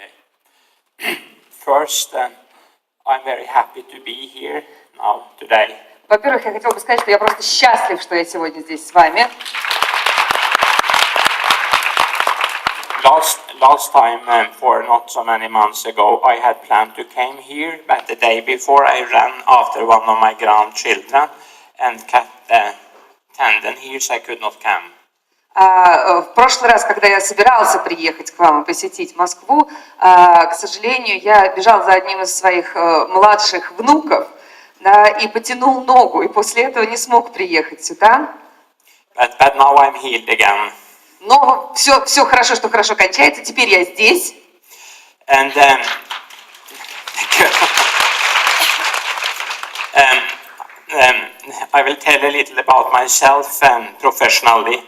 Okay. First, I'm very happy to be here now today. Во-первых, я хотела бы сказать, что я просто счастлив, что я сегодня здесь с вами. Last time, for not so many months ago, I had planned to come here, but the day before I ran after one of my grandchildren and cut the tendon here, so I could not come. В прошлый раз, когда я собирался приехать к вам и посетить Москву, к сожалению, я бежал за одним из своих младших внуков, да, и потянул ногу, и после этого не смог приехать сюда. But now I'm healed again. Но все хорошо, что хорошо кончается. Теперь я здесь. And I will tell a little about myself professionally.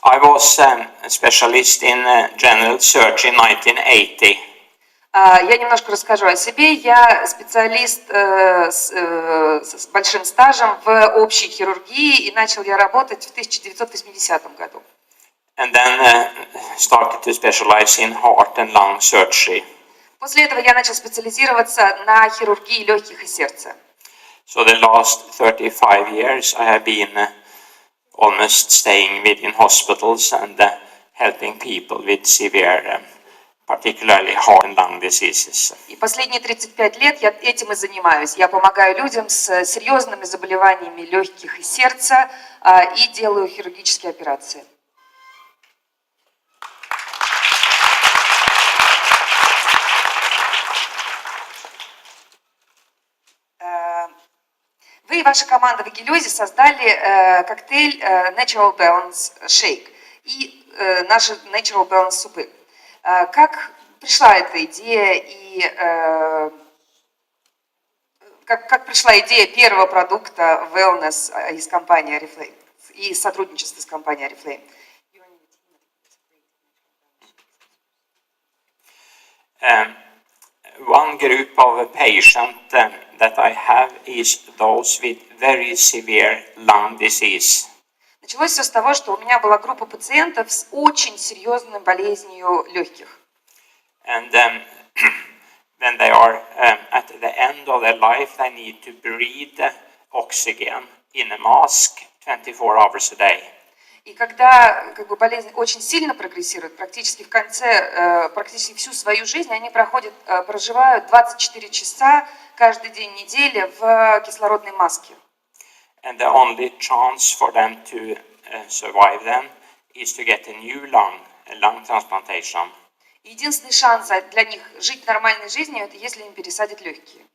I was a specialist in general surgery in 1980. Я немножко расскажу о себе. Я специалист с большим стажем в общей хирургии, и начал я работать в 1980 году. And then started to specialize in heart and lung surgery. После этого я начал специализироваться на хирургии легких и сердца. So the last 35 years I have been almost staying within hospitals and helping people with severe, particularly heart and lung diseases. И последние 35 лет я этим и занимаюсь. Я помогаю людям с серьезными заболеваниями легких и сердца и делаю хирургические операции. Вы и ваша команда в Эгелиозе создали коктейль Natural Balance Shake и наши Natural Balance супы. Как пришла эта идея и как пришла идея первого продукта Вэлнэс из компании Орифлэйм и сотрудничество с компанией Орифлэйм? One group of patients that I have is those with very severe lung disease. Началось все с того, что у меня была группа пациентов с очень серьезной болезнью легких. And when they are at the end of their life, they need to breathe oxygen in a mask 24 hours a day. И когда болезнь очень сильно прогрессирует, практически в конце, практически всю свою жизнь, они проживают 24 часа каждый день недели в кислородной маске. And the only chance for them to survive them is to get a new lung transplantation. Единственный шанс для них жить нормальной жизнью, это если им пересадят легкие.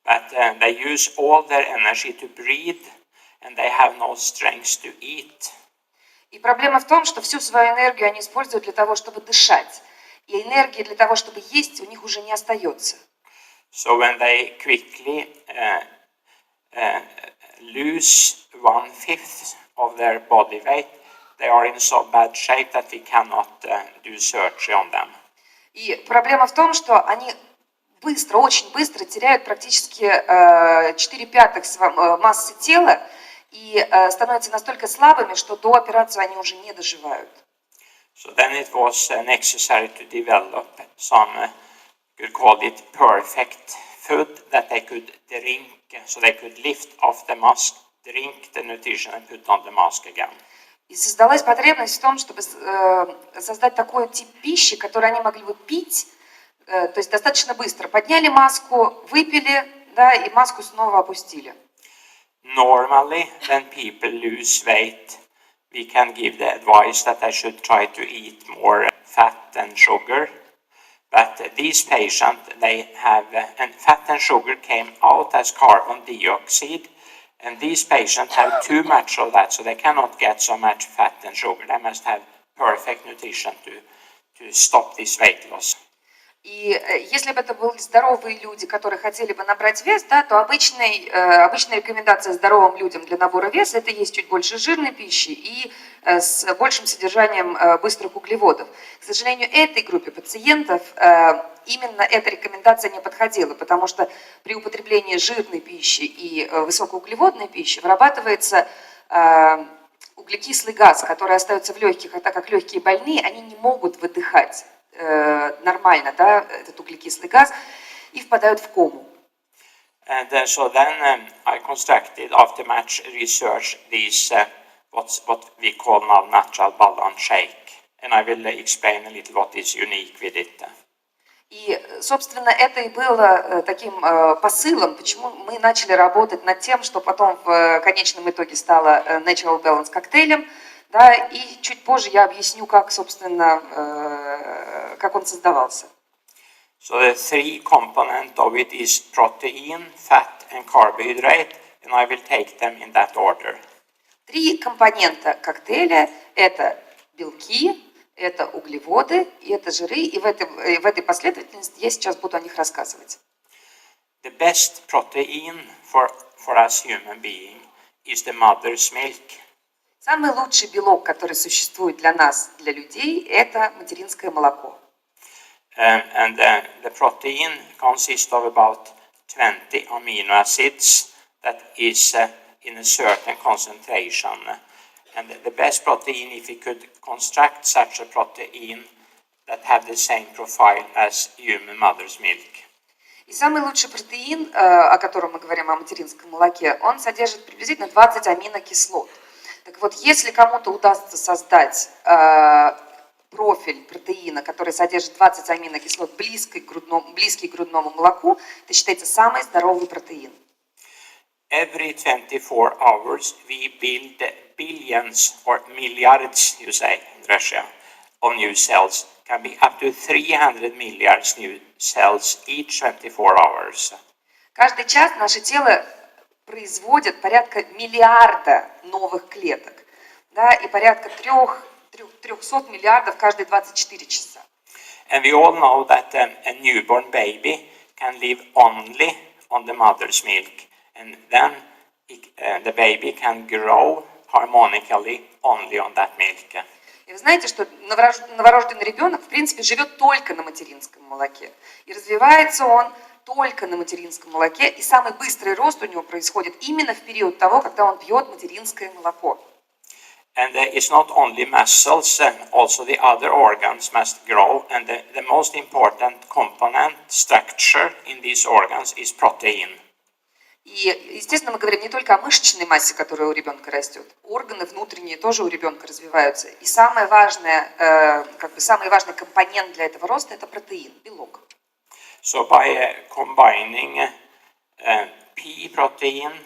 But they use all their energy to breathe, and they have no strength to eat. И проблема в том, что всю свою энергию они используют для того, чтобы дышать. И энергии для того, чтобы есть, у них уже не остается. So when they quickly lose 1/5 of their body weight, they are in so bad shape that we cannot do surgery on them. И проблема в том, что они быстро, очень быстро теряют практически 4/5 массы тела, и становятся настолько слабыми, что до операции они уже не доживают. So then it was necessary to develop some, you could call it perfect food that they could drink, so they could lift off the mask, drink the nutrition and put on the mask again. И создалась потребность в том, чтобы создать такой тип пищи, который они могли бы пить, то есть достаточно быстро. Подняли маску, выпили, да, и маску снова опустили. Normally, when people lose weight, we can give the advice that they should try to eat more fat and sugar. But these patients, they have, and fat and sugar came out as carbon dioxide, and these patients have too much of that, so they cannot get so much fat and sugar. They must have perfect nutrition to stop this weight loss. И если бы это были здоровые люди, которые хотели бы набрать вес, да, то обычная рекомендация здоровым людям для набора веса – это есть чуть больше жирной пищи и с большим содержанием быстрых углеводов. К сожалению, этой группе пациентов именно эта рекомендация не подходила, потому что при употреблении жирной пищи и высокоуглеводной пищи вырабатывается углекислый газ, который остается в легких, а так как легкие больные, они не могут выдыхать нормально, да, этот углекислый газ, и впадают в кому. And so then I constructed after much research these what we call now natural balloon shake, and I will explain a little what is unique with it. И, собственно, это и было таким посылом, почему мы начали работать над тем, что потом в конечном итоге стало Natural Balance коктейлем, да, и чуть позже я объясню, как, собственно, как он создавался. So the three components of it is protein, fat and carbohydrate, and I will take them in that order. Три компонента коктейля – это белки, это углеводы и это жиры, и в этой последовательности я сейчас буду о них рассказывать. The best protein for us human being is the mother's milk. Самый лучший белок, который существует для нас, для людей, это материнское молоко. And the protein consists of about 20 amino acids that is in a certain concentration. And the best protein, if we could construct such a protein that have the same profile as human mother's milk. И самый лучший протеин, о котором мы говорим, о материнском молоке, он содержит приблизительно 20 аминокислот. Так вот, если кому-то удастся создать профиль протеина, который содержит 20 аминокислот, близкий к грудному молоку, это считается самый здоровый протеин. Every 24 hours we build billions or milliards, you say in Russia, of new cells. Can be up to 300 milliards new cells each 24 hours. Каждый час наше тело производит порядка миллиарда новых клеток, да, и порядка 300 миллиардов каждые 24 часа. And we all know that a newborn baby can live only on the mother's milk, and then the baby can grow harmonically only on that milk. И вы знаете, что новорожденный ребенок, в принципе, живет только на материнском молоке. И развивается он только на материнском молоке, и самый быстрый рост у него происходит именно в период того, когда он пьет материнское молоко. And it's not only muscles, also the other organs must grow, and the most important component structure in these organs is protein. И, естественно, мы говорим не только о мышечной массе, которая у ребенка растет. Органы внутренние тоже у ребенка развиваются. И самый важный компонент для этого роста – это протеин, белок. So by combining pea protein,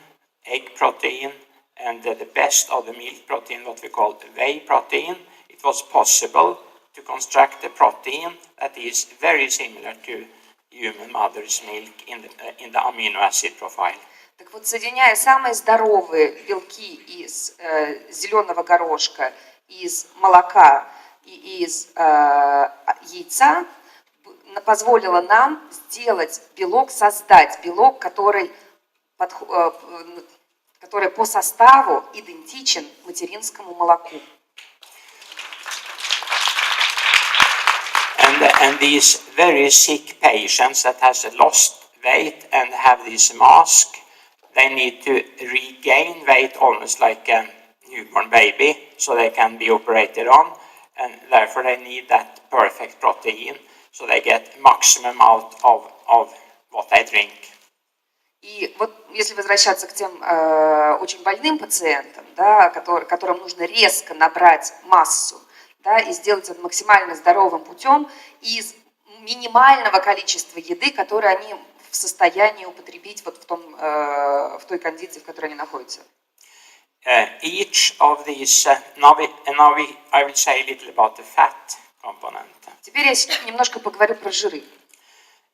egg protein, and the best of the milk protein, what we call whey protein, it was possible to construct a protein that is very similar to human mother's milk in the amino acid profile. Так вот, соединяя самые здоровые белки из зеленого горошка, из молока и из яйца, позволило нам сделать белок, создать белок, который по составу идентичен материнскому молоку. And these very sick patients that has lost weight and have this mask, they need to regain weight almost like a newborn baby, so they can be operated on, and therefore they need that perfect protein, so they get maximum out of what they drink. И вот если возвращаться к тем очень больным пациентам, да, которым нужно резко набрать массу, да, и сделать это максимально здоровым путем из минимального количества еды, которое они в состоянии употребить вот в той кондиции, в которой они находятся. Each of these, I will say a little about the fat component. Теперь я немножко поговорю про жиры.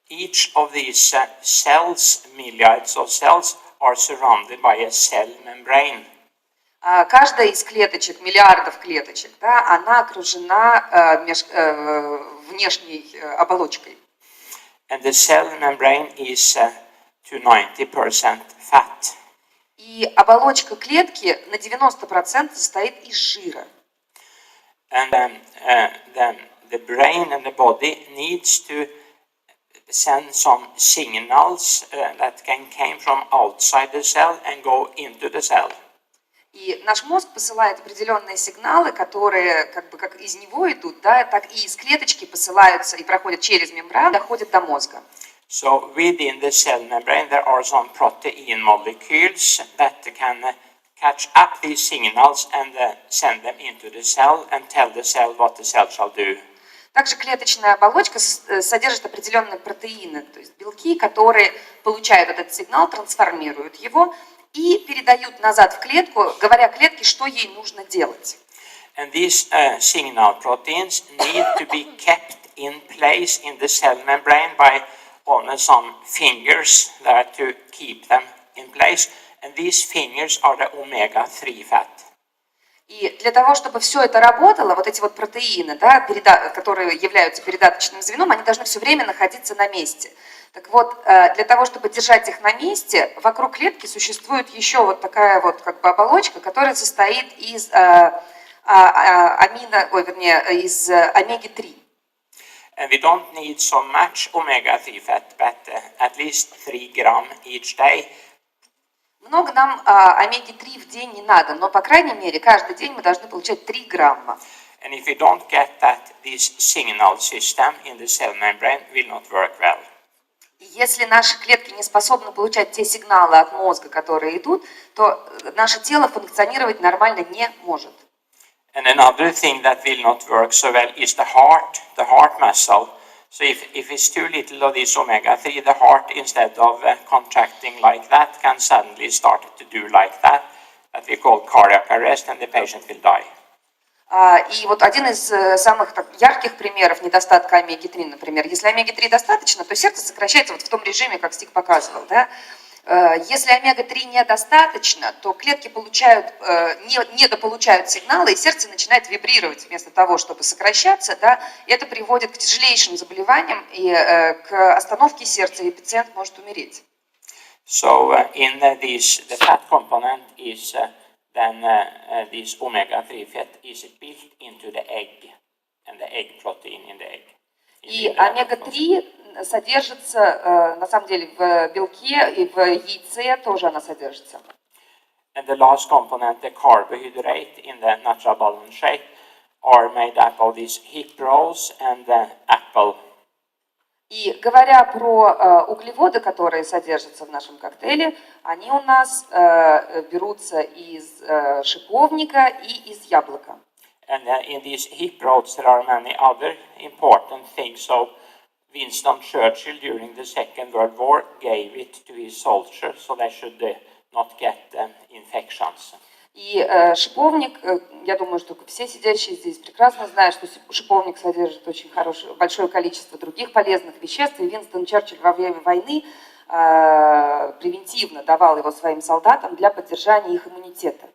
Each of these cells, milliards of cells, are surrounded by a cell membrane. Каждая из клеточек, миллиардов клеточек, да, она окружена внешней оболочкой. And the cell membrane is to 90% fat. И оболочка клетки на 90% состоит из жира. And the brain and the body needs to send some signals that can come from outside the cell and go into the cell. И наш мозг посылает определенные сигналы, которые как из него идут, да, так и из клеточки посылаются и проходят через мембрану, доходят до мозга. So within the cell membrane there are some protein molecules that can catch up these signals and send them into the cell and tell the cell what the cell shall do. Также клеточная оболочка содержит определенные протеины, то есть белки, которые получают этот сигнал, трансформируют его и передают назад в клетку, говоря клетке, что ей нужно делать. And these signal proteins need to be kept in place in the cell membrane by almost some fingers there to keep them in place. And these fingers are the omega-3 fat. И для того, чтобы все это работало, вот эти вот протеины, да, которые являются передаточным звеном, они должны все время находиться на месте. Так вот, для того, чтобы держать их на месте, вокруг клетки существует еще вот такая вот как бы оболочка, которая состоит из омеги-3. And we don't need so much omega-3 fat, but at least 3 gram each day. Много нам омеги-3 в день не надо, но, по крайней мере, каждый день мы должны получать 3 грамма. And if we don't get that, this signal system in the cell membrane will not work well. Если наши клетки не способны получать те сигналы от мозга, которые идут, то наше тело функционировать нормально не может. And another thing that will not work so well is the heart muscle. So if it's too little of this omega-3, the heart, instead of contracting like that, can suddenly start to do like that we call cardiac arrest, and the patient will die. И вот один из самых ярких примеров недостатка омеги-3, например, если омеги-3 достаточно, то сердце сокращается вот в том режиме, как Стиг показывал, да? Если омега-3 недостаточно, то клетки недополучают сигналы, и сердце начинает вибрировать вместо того, чтобы сокращаться, да? И это приводит к тяжелейшим заболеваниям и к остановке сердца, и пациент может умереть. So in this, the fat component is then this omega-3 fat is built into the egg, and the egg protein in the egg. И омега-3 содержится, на самом деле, в белке, и в яйце тоже она содержится. And the last component, the carbohydrate in the natural balance shake, are made up of these hip rolls and apple. И говоря про углеводы, которые содержатся в нашем коктейле, они у нас берутся из шиповника и из яблока. And in these hip rolls there are many other important things. So Winston Churchill during the Second World War gave it to his soldiers so they should not get infections. И шиповник, я думаю, что все сидящие здесь прекрасно знают, что шиповник содержит очень большое количество других полезных веществ, и Винстон Черчилль во время войны превентивно давал его своим солдатам для поддержания их иммунитета.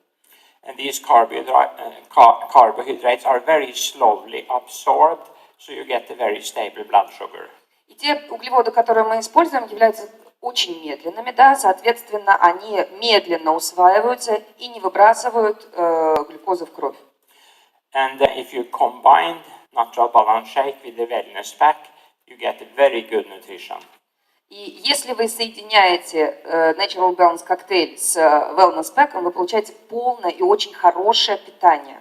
And these carbohydrates are very slowly absorbed, so you get a very stable blood sugar. И те углеводы, которые мы используем, являются очень медленными, да, соответственно, они медленно усваиваются и не выбрасывают глюкозу в кровь. And if you combine natural balance shake with the wellness pack, you get a very good nutrition. И если вы соединяете Natural Balance коктейль с Wellness Pack, вы получаете полное и очень хорошее питание.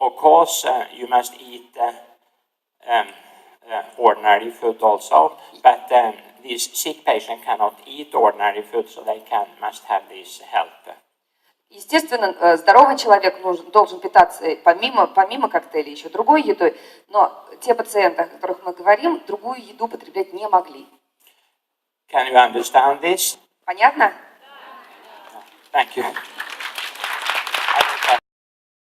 Of course, you must eat ordinary food also, but these sick patients cannot eat ordinary food, so they must have this help. Естественно, здоровый человек должен питаться помимо коктейля еще другой едой, но те пациенты, о которых мы говорим, другую еду потреблять не могли. Can you understand this? Понятно? Thank you.